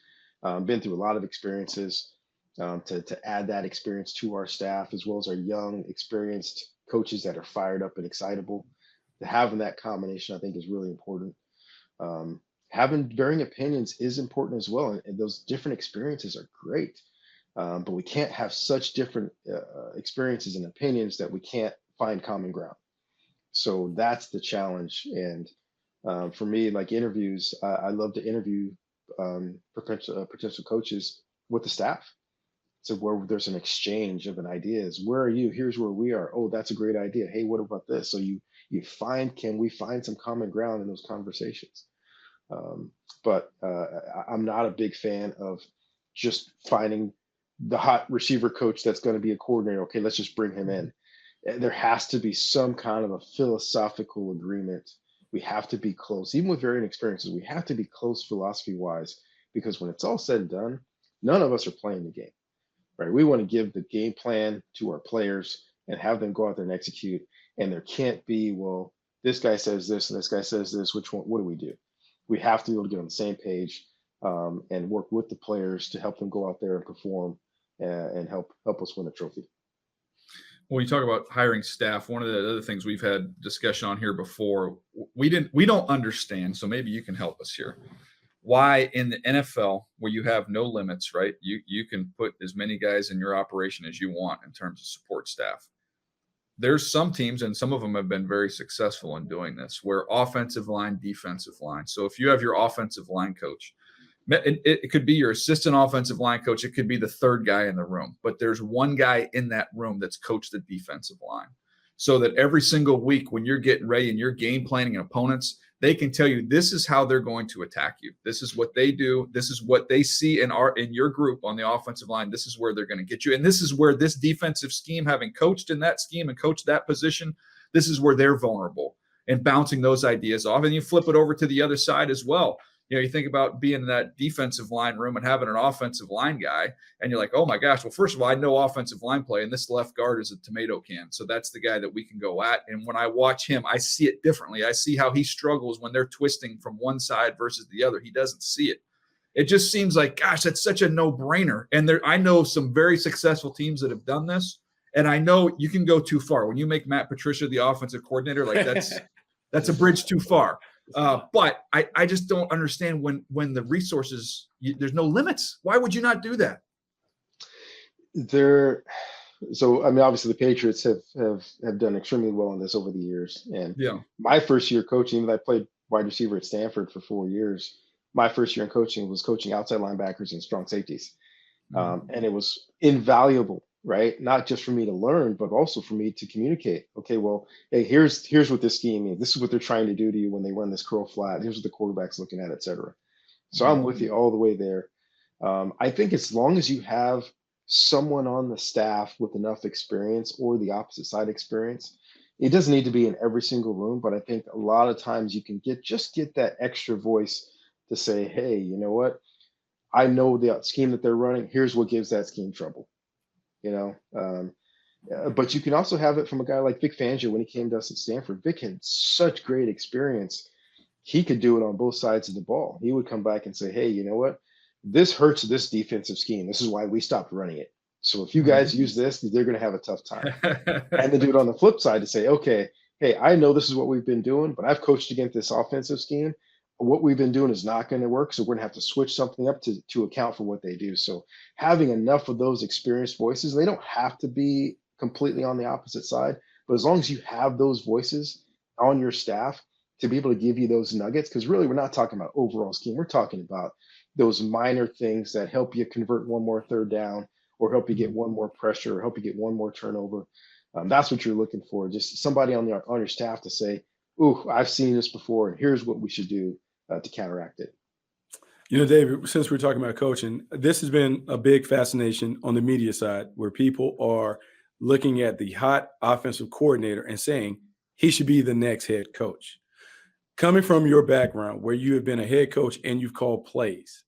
been through a lot of experiences, to add that experience to our staff, as well as our young, experienced coaches that are fired up and excitable. Having that combination, I think, is really important. Having varying opinions is important as well, and those different experiences are great. But we can't have such different experiences and opinions that we can't find common ground. So that's the challenge. And for me, like interviews, I love to interview potential coaches with the staff. So where there's an exchange of an ideas. Where are you? Here's where we are. Oh, that's a great idea. Hey, what about this? So can we find some common ground in those conversations? But I'm not a big fan of just finding the hot receiver coach that's going to be a coordinator. Okay, let's just bring him in. There has to be some kind of a philosophical agreement. We have to be close, even with varying experiences. We have to be close philosophy-wise, because when it's all said and done, none of us are playing the game, right? We want to give the game plan to our players and have them go out there and execute. And there can't be, well, this guy says this and this guy says this. Which one? What do we do? We have to be able to get on the same page and work with the players to help them go out there and perform and help us win a trophy. When you talk about hiring staff, one of the other things we've had discussion on here before, we don't understand. So maybe you can help us here. Why in the NFL, where you have no limits, right? You can put as many guys in your operation as you want in terms of support staff. There's some teams, and some of them have been very successful in doing this, where offensive line, defensive line. So if you have your offensive line coach, it could be your assistant offensive line coach. It could be the third guy in the room, but there's one guy in that room that's coached the defensive line, so that every single week when you're getting ready and you're game planning opponents, they can tell you this is how they're going to attack you. This is what they do. This is what they see in your group on the offensive line. This is where they're going to get you. And this is where this defensive scheme, having coached in that scheme and coached that position, this is where they're vulnerable. and bouncing those ideas off. And you flip it over to the other side as well. You think about being in that defensive line room and having an offensive line guy, and you're like, oh my gosh, well, first of all, I know offensive line play, and this left guard is a tomato can. So that's the guy that we can go at. And when I watch him, I see it differently. I see how he struggles when they're twisting from one side versus the other. He doesn't see it. It just seems like, gosh, that's such a no-brainer. And I know some very successful teams that have done this, and I know you can go too far. When you make Matt Patricia the offensive coordinator, like that's a bridge too far. But I just don't understand when the resources, there's no limits. Why would you not do that? So I mean, obviously the Patriots have done extremely well in this over the years. And my first year coaching, even though I played wide receiver at Stanford for 4 years, my first year in coaching was coaching outside linebackers and strong safeties. And it was invaluable, right? Not just for me to learn, but also for me to communicate. Okay, well, hey, here's what this scheme is. This is what they're trying to do to you when they run this curl flat. Here's what the quarterback's looking at, et cetera. So I'm with you all the way there. I think as long as you have someone on the staff with enough experience or the opposite side experience, it doesn't need to be in every single room, but I think a lot of times you can get that extra voice to say, hey, you know what? I know the scheme that they're running. Here's what gives that scheme trouble. But you can also have it from a guy like Vic Fangio when he came to us at Stanford. Vic had such great experience. He could do it on both sides of the ball. He would come back and say, hey, you know what? This hurts this defensive scheme. This is why we stopped running it. So if you guys use this, they're going to have a tough time. And then do it on the flip side to say, okay, hey, I know this is what we've been doing, but I've coached against this offensive scheme. What we've been doing is not going to work. So we're going to have to switch something up to account for what they do. So having enough of those experienced voices, they don't have to be completely on the opposite side, but as long as you have those voices on your staff to be able to give you those nuggets, because really we're not talking about overall scheme. We're talking about those minor things that help you convert one more third down or help you get one more pressure or help you get one more turnover. That's what you're looking for. Just somebody on your staff to say, ooh, I've seen this before, and here's what we should do to counteract it. David, since we're talking about coaching, this has been a big fascination on the media side where people are looking at the hot offensive coordinator and saying he should be the next head coach. Coming from your background where you have been a head coach and you've called plays,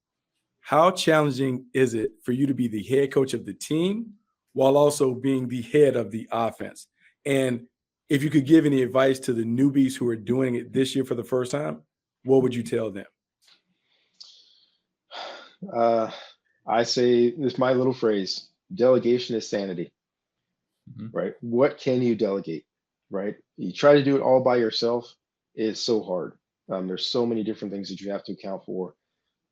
how challenging is it for you to be the head coach of the team while also being the head of the offense? And if you could give any advice to the newbies who are doing it this year for the first time, what would you tell them? I say this, my little phrase, delegation is sanity, right? What can you delegate, right? You try to do it all by yourself is so hard. There's so many different things that you have to account for.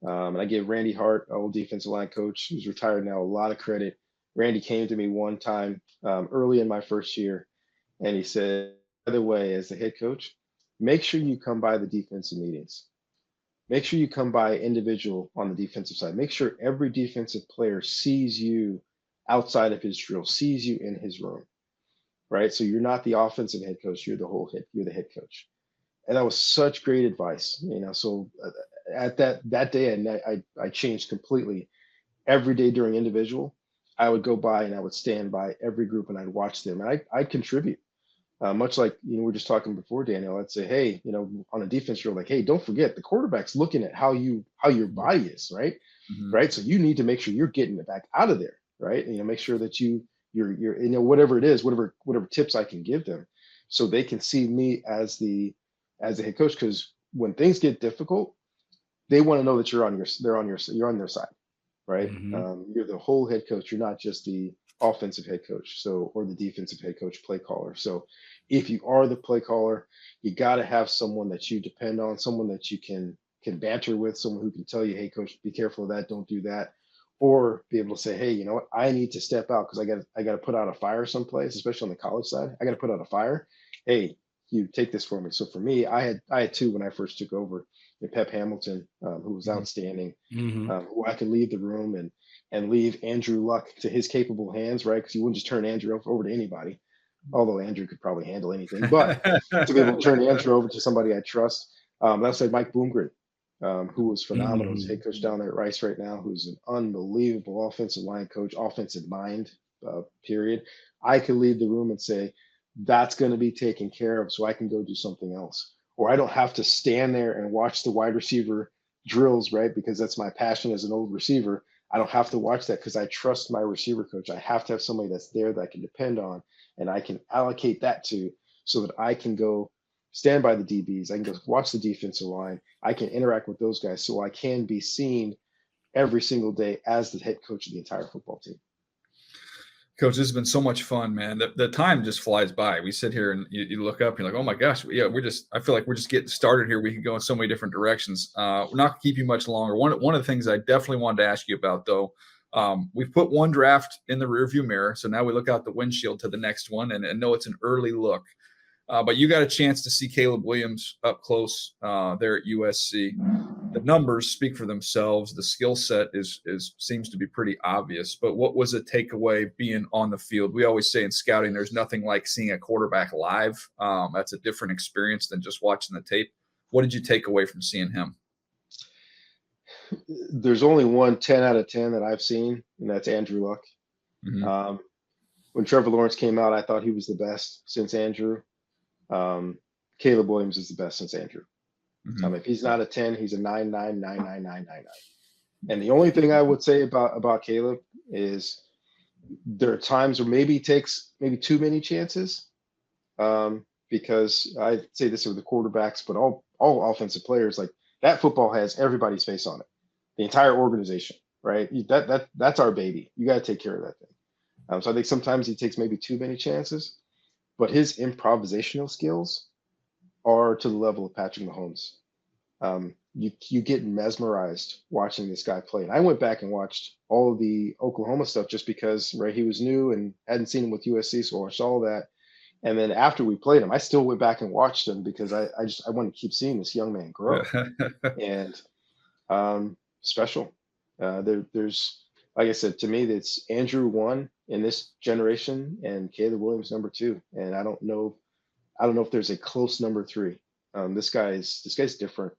And I give Randy Hart, our old defensive line coach, who's retired now, a lot of credit. Randy came to me one time early in my first year, and he said, by the way, as the head coach, make sure you come by the defensive meetings. Make sure you come by individual on the defensive side. Make sure every defensive player sees you outside of his drill, sees you in his room, right? So you're not the offensive head coach, you're the head coach. And that was such great advice, so at that day and I changed completely. Every day during individual, I would go by and I would stand by every group and I'd watch them and I'd contribute. Much like we were just talking before, Daniel, I'd say, hey, on a defense drill, like, hey, don't forget the quarterback's looking at how your body is, right? Right. So you need to make sure you're getting it back out of there, right? Make sure that you're whatever it is, whatever tips I can give them, so they can see me as the head coach. Because when things get difficult, they want to know that you're on their side, right? You're the whole head coach. You're not just the offensive head coach, or the defensive head coach, play caller. So if you are the play caller, you got to have someone that you depend on, someone that you can banter with, someone who can tell you, hey coach, be careful of that, don't do that, or be able to say, hey, you know what, I need to step out because I got to put out a fire someplace, especially on the college side. I got to put out a fire. Hey, you take this for me. So for me, I had two when I first took over. Pep Hamilton, who was outstanding, who I could leave the room and leave Andrew Luck to his capable hands, right? Because you wouldn't just turn Andrew over to anybody, although Andrew could probably handle anything. But to be able to turn Andrew over to somebody I trust, that's like Mike Bloomgren, who was phenomenal. He's head coach down there at Rice right now, who's an unbelievable offensive line coach, offensive mind, period. I could leave the room and say, that's going to be taken care of, so I can go do something else, or I don't have to stand there and watch the wide receiver drills, right? Because that's my passion as an old receiver. I don't have to watch that because I trust my receiver coach. I have to have somebody that's there that I can depend on, and I can allocate that to, so that I can go stand by the DBs. I can go watch the defensive line. I can interact with those guys, so I can be seen every single day as the head coach of the entire football team. Coach, this has been so much fun, man. The time just flies by. We sit here and you look up, you're like, oh my gosh, yeah, I feel like we're just getting started here. We can go in so many different directions. We're not gonna keep you much longer. One of the things I definitely wanted to ask you about, though, we've put one draft in the rearview mirror, so now we look out the windshield to the next one, and know it's an early look. But you got a chance to see Caleb Williams up close there at USC. The numbers speak for themselves. The skill set seems to be pretty obvious. But what was a takeaway being on the field? We always say in scouting, there's nothing like seeing a quarterback live. That's a different experience than just watching the tape. What did you take away from seeing him? There's only one 10 out of 10 that I've seen, and that's Andrew Luck. Mm-hmm. When Trevor Lawrence came out, I thought he was the best since Andrew. Caleb Williams is the best since Andrew. Mm-hmm. If he's not a 10, he's a 9.9. And the only thing I would say about Caleb is there are times where maybe he takes too many chances, because I say this with the quarterbacks, but all offensive players, like, that football has everybody's face on it, the entire organization, right? That's our baby. You got to take care of that thing. So I think sometimes he takes maybe too many chances, but his improvisational skills are to the level of Patrick Mahomes. You get mesmerized watching this guy play. And I went back and watched all of the Oklahoma stuff just because, right, he was new and hadn't seen him with USC, so I watched all that. And then after we played him, I still went back and watched him because I want to keep seeing this young man grow. And special. There's, like I said, to me, that's Andrew 1 in this generation and Caleb Williams number 2. And I don't know if there's a close number 3. This guy's different.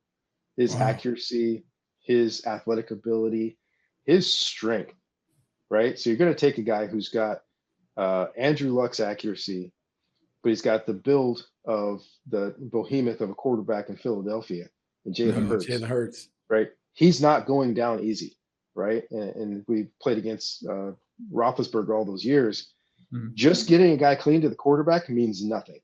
His accuracy, his athletic ability, his strength, right? So you're going to take a guy who's got Andrew Luck's accuracy, but he's got the build of the behemoth of a quarterback in Philadelphia, and Jalen Hurts. Right? He's not going down easy, right? And we played against Roethlisberger all those years. Mm-hmm. Just getting a guy clean to the quarterback means nothing,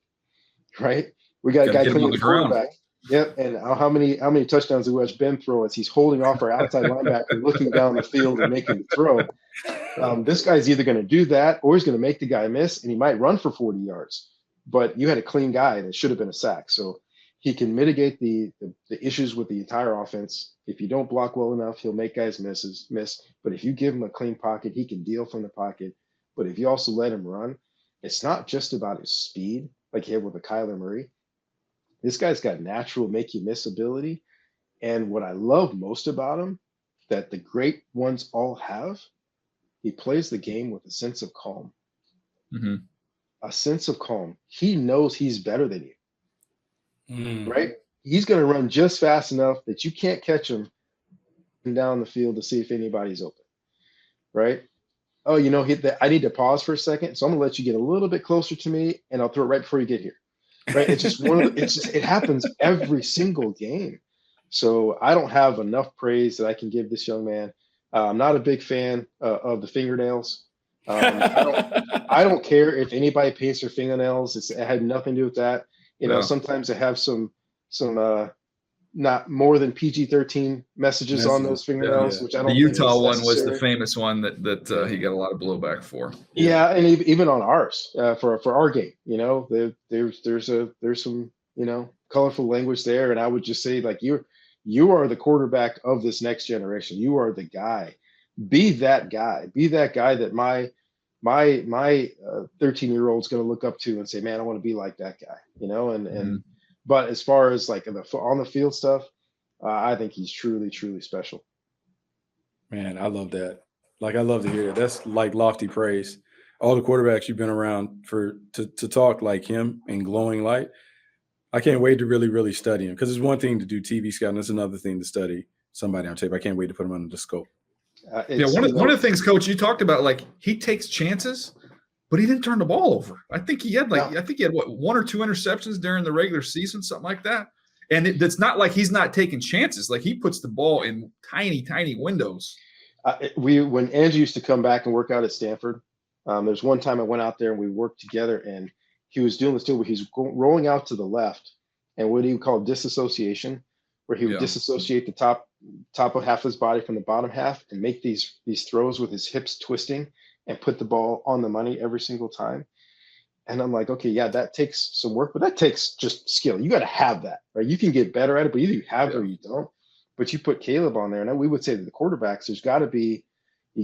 right? We got a guy clean to the quarterback. Yep. And how many touchdowns did we watch Ben throw as he's holding off our outside linebacker, looking down the field and making the throw? This guy's either going to do that or he's going to make the guy miss, and he might run for 40 yards. But you had a clean guy that should have been a sack. So he can mitigate the issues with the entire offense. If you don't block well enough, he'll make guys miss. But if you give him a clean pocket, he can deal from the pocket. But if you also let him run, it's not just about his speed like he had with a Kyler Murray. This guy's got natural make you miss ability. And what I love most about him, that the great ones all have, he plays the game with a sense of calm. Mm-hmm. A sense of calm. He knows he's better than you, right? He's going to run just fast enough that you can't catch him down the field to see if anybody's open, right? Oh, I need to pause for a second, so I'm going to let you get a little bit closer to me, and I'll throw it right before you get here. Right? It's just it happens every single game. So I don't have enough praise that I can give this young man. I'm not a big fan of the fingernails. I don't care if anybody paints their fingernails. It had nothing to do with that. Sometimes they have some not more than PG-13 messages on those fingernails, which I don't. The Utah one was the famous one that he got a lot of blowback for. Yeah, and even on ours for our game, there's some colorful language there, and I would just say, like, you are the quarterback of this next generation. You are the guy. Be that guy. Be that guy that my 13-year-old's going to look up to and say, man, I want to be like that guy. And but as far as like on the field stuff, I think he's truly, truly special. Man, I love that. Like, I love to hear that. That's like lofty praise. All the quarterbacks you've been around to talk like him in glowing light. I can't wait to really, really study him, because it's one thing to do TV scouting. It's another thing to study somebody on tape. I can't wait to put him under the scope. One of the things, Coach, you talked about, like, he takes chances, but he didn't turn the ball over. I think he had No. what, 1 or 2 interceptions during the regular season, something like that. And it's not like he's not taking chances. Like, he puts the ball in tiny windows. When Angie used to come back and work out at Stanford, there's one time I went out there and we worked together, and he was doing this deal where he's rolling out to the left, and what he would call disassociation, where he would disassociate the top of half of his body from the bottom half and make these throws with his hips twisting and put the ball on the money every single time. And I'm like, okay, yeah, that takes some work, but that takes just skill. You got to have that, right? You can get better at it, but either you have it or you don't. But you put Caleb on there, and we would say to the quarterbacks, you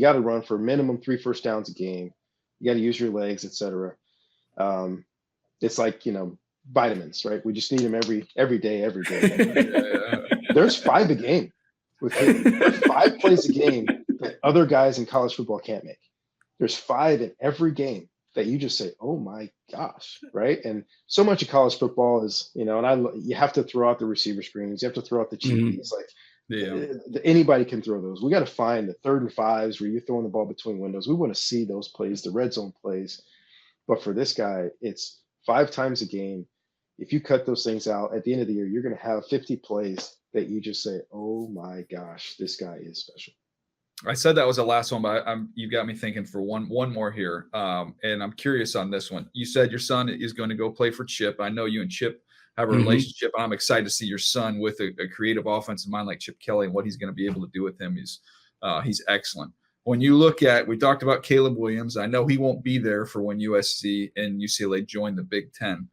got to run for a minimum 3 first downs a game. You got to use your legs, etc. It's like, vitamins, right? We just need them every day. There's 5 a game with Caleb. There's 5 plays a game that other guys in college football can't make. There's 5 in every game that you just say, oh my gosh, right? And so much of college football is, you have to throw out the receiver screens, you have to throw out the cheapies. Anybody can throw those. We got to find the 3rd and 5s where you're throwing the ball between windows. We want to see those plays, the red zone plays. But for this guy, it's 5 times a game. If you cut those things out at the end of the year, you're going to have 50 plays that you just say, oh my gosh, this guy is special. I said that was the last one, but you got me thinking for one more here. And I'm curious on this one. You said your son is going to go play for Chip. I know you and Chip have a relationship. I'm excited to see your son with a creative offensive mind like Chip Kelly and what he's going to be able to do with him. He's excellent. When you look at, we talked about Caleb Williams. I know he won't be there for when USC and UCLA join the Big Ten,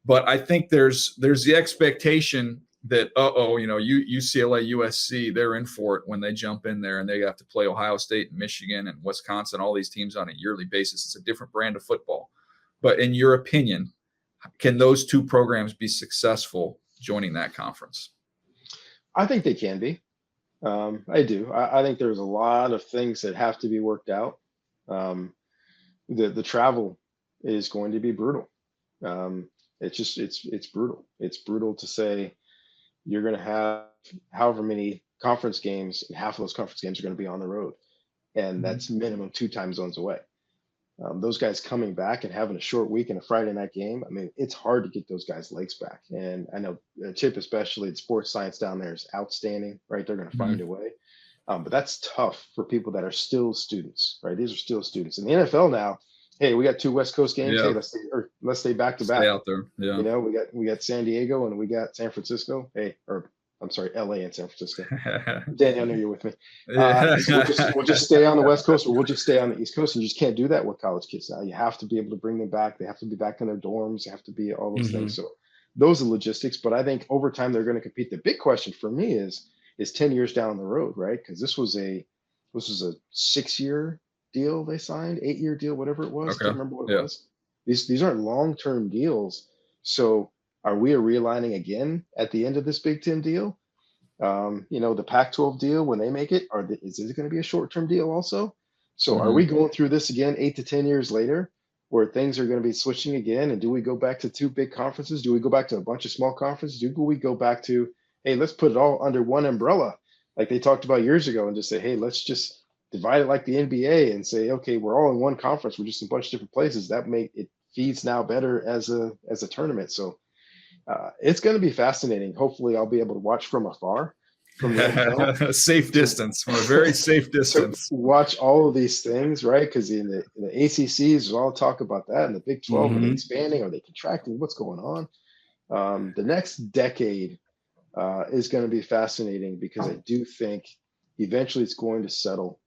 but I think there's the expectation that, UCLA, USC, they're in for it when they jump in there and they have to play Ohio State and Michigan and Wisconsin, all these teams on a yearly basis. It's a different brand of football. But in your opinion, can those 2 programs be successful joining that conference? I think they can be. I do. I think there's a lot of things that have to be worked out. The travel is going to be brutal. It's brutal. It's brutal to say you're going to have however many conference games, and half of those conference games are going to be on the road. And that's minimum 2 time zones away. Those guys coming back and having a short week and a Friday night game, I mean, it's hard to get those guys' legs back. And I know Chip, especially, the sports science down there is outstanding, right? They're going to find a way. But that's tough for people that are still students, right? These are still students. In the NFL now, hey, we got 2 West Coast games. Yeah. Hey, let's stay back to back. Stay out there. Yeah. We got San Diego and we got San Francisco. LA and San Francisco. Danny, I know you're with me. We'll just stay on the West Coast, or we'll just stay on the East Coast. And you just can't do that with college kids now. You have to be able to bring them back. They have to be back in their dorms. They have to be all those things. So those are logistics. But I think over time they're going to compete. The big question for me is 10 years down the road, right? Because this was a 6-year deal they signed, 8-year deal, whatever it was. Okay. I can't remember what it was. These aren't long-term deals. So are we realigning again at the end of this Big Ten deal? The Pac-12 deal, when they make it, is it going to be a short-term deal also? So are we going through this again 8 to 10 years later, where things are going to be switching again? And do we go back to 2 big conferences? Do we go back to a bunch of small conferences? Do we go back to, hey, let's put it all under one umbrella, like they talked about years ago, and just say, hey, let's just divide it like the NBA and say, okay, we're all in one conference. We're just in a bunch of different places. That it feeds now better as a tournament. So it's going to be fascinating. Hopefully I'll be able to watch from afar. From the safe distance, from a very safe distance. Watch all of these things, right? Because in the ACCs, there's all talk about that. In the Big 12, are they expanding? Are they contracting? What's going on? The next decade is going to be fascinating, because I do think eventually it's going to settle.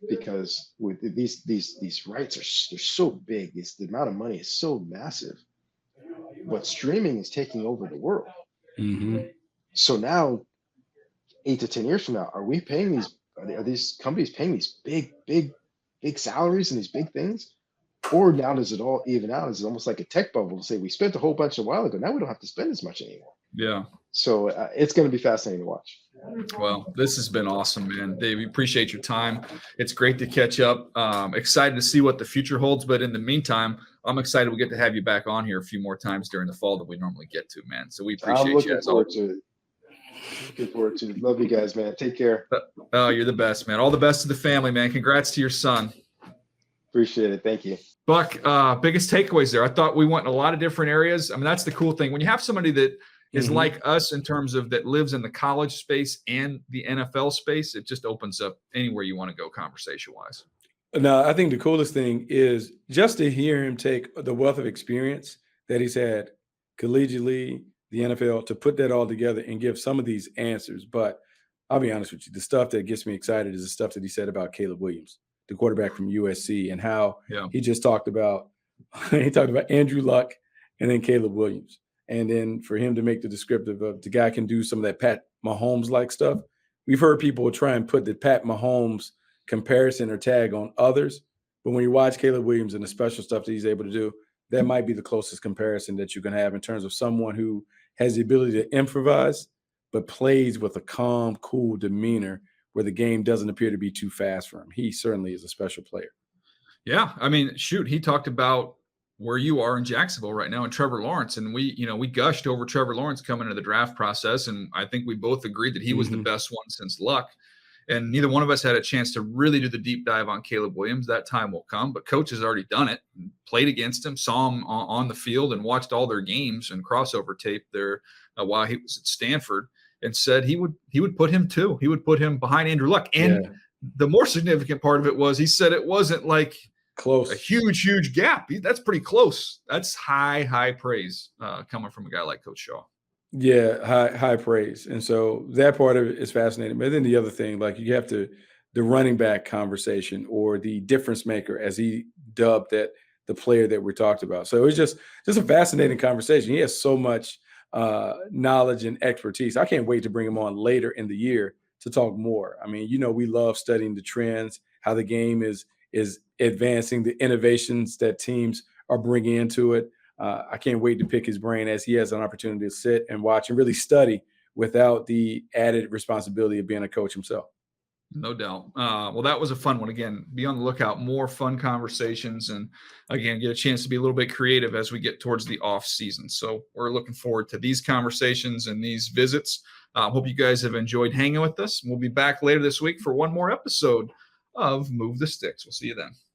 Because with these rights they're so big. The amount of money is so massive. But streaming is taking over the world. So now, 8 to 10 years from now, are we paying are these companies paying these big salaries and these big things? Or now does it all even out? Is it almost like a tech bubble to say we spent a whole bunch a while ago, now we don't have to spend as much anymore? Yeah. So it's going to be fascinating to watch. Well, this has been awesome, man. Dave, we appreciate your time. It's great to catch up. Excited to see what the future holds. But in the meantime, I'm excited we get to have you back on here a few more times during the fall than we normally get to, man. So we appreciate you. Looking forward to it. Love you guys, man. Take care. Oh, you're the best, man. All the best to the family, man. Congrats to your son. Appreciate it. Thank you. Buck, biggest takeaways there. I thought we went in a lot of different areas. I mean, that's the cool thing. When you have somebody that is like us in terms of that lives in the college space and the NFL space, it just opens up anywhere you want to go conversation-wise. No, I think the coolest thing is just to hear him take the wealth of experience that he's had collegiately, the NFL, to put that all together and give some of these answers. But I'll be honest with you, the stuff that gets me excited is the stuff that he said about Caleb Williams, the quarterback from USC, and how he just talked about Andrew Luck and then Caleb Williams. And then for him to make the descriptive of the guy can do some of that Pat Mahomes-like stuff. We've heard people try and put the Pat Mahomes comparison or tag on others. But when you watch Caleb Williams and the special stuff that he's able to do, that might be the closest comparison that you can have in terms of someone who has the ability to improvise, but plays with a calm, cool demeanor where the game doesn't appear to be too fast for him. He certainly is a special player. Yeah. I mean, shoot, he talked about where you are in Jacksonville right now and Trevor Lawrence. And we gushed over Trevor Lawrence coming into the draft process. And I think we both agreed that he was the best one since Luck. And neither one of us had a chance to really do the deep dive on Caleb Williams. That time will come, but coach has already done it, played against him, saw him on the field and watched all their games and crossover tape there while he was at Stanford, and said he would put him too. He would put him behind Andrew Luck. And the more significant part of it was he said it wasn't like close, a huge gap. That's pretty close. That's high praise coming from a guy like Coach Shaw. Yeah, high praise. And so that part of it is fascinating. But then the other thing, like you have the running back conversation or the difference maker, as he dubbed that, the player that we talked about. So it was just a fascinating conversation. He has so much knowledge and expertise. I can't wait to bring him on later in the year to talk more. I mean, we love studying the trends, how the game is advancing, the innovations that teams are bringing into it. I can't wait to pick his brain as he has an opportunity to sit and watch and really study without the added responsibility of being a coach himself. No doubt. Well, that was a fun one. Again, be on the lookout, more fun conversations, and again, get a chance to be a little bit creative as we get towards the off season. So we're looking forward to these conversations and these visits. Hope you guys have enjoyed hanging with us. We'll be back later this week for one more episode of Move the Sticks. We'll see you then.